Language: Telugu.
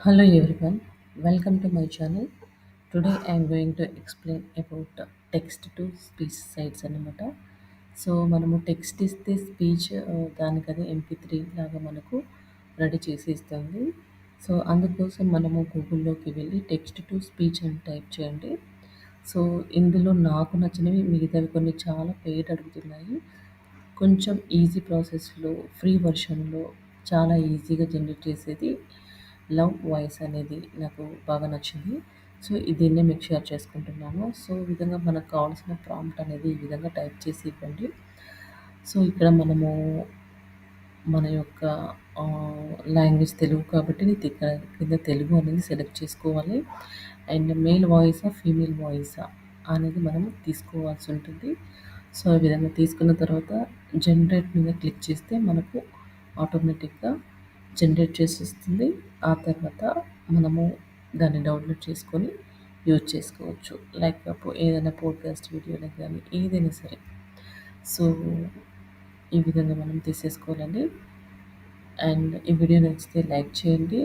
Hello everyone, welcome to my channel. Today I am going to explain about text to speech sites అనమాట. సో మనము టెక్స్ట్ ఇస్తే స్పీచ్ దానికదే MP3 లాగా మనకు రెడీ చేసి ఇస్తుంది. సో అందుకోసం మనము గూగుల్లోకి వెళ్ళి టెక్స్ట్ టు స్పీచ్ అని టైప్ చేయండి. సో ఇందులో నాకు నచ్చినవి మిగతావి కొన్ని చాలా పెయిడ్ అడుగుతున్నాయి. కొంచెం ఈజీ ప్రాసెస్‌లో ఫ్రీ వెర్షన్‌లో చాలా ఈజీగా జనరేట్ చేసేది లవ్ వాయిస్ అనేది నాకు బాగా నచ్చింది. సో దీన్నే మీకు షేర్ చేసుకుంటున్నాను. సో ఈ విధంగా మనకు కావాల్సిన ప్రాంప్ట్ అనేది ఈ విధంగా టైప్ చేసి ఇవ్వండి. సో ఇక్కడ మనము మన యొక్క లాంగ్వేజ్ తెలుగు కాబట్టి ఇక్కడ కింద తెలుగు అనేది సెలెక్ట్ చేసుకోవాలి. అండ్ మేల్ వాయిసా, ఫీమేల్ వాయిసా అనేది మనము తీసుకోవాల్సి ఉంటుంది. సో ఈ విధంగా తీసుకున్న తర్వాత జనరేట్ మీద క్లిక్ చేస్తే మనకు ఆటోమేటిక్‌గా జనరేట్ చేసిస్తుంది. ఆ తర్వాత మనము దాన్ని డౌన్‌లోడ్ చేసుకొని యూజ్ చేసుకోవచ్చు. లైక్ ఏదైనా పాడ్‌కాస్ట్ వీడియోలకు గానీ ఏదైనా సరే. సో ఈ విధంగా మనం తీసేసుకోవాలండి. అండ్ ఈ వీడియో నచ్చితే లైక్ చేయండి.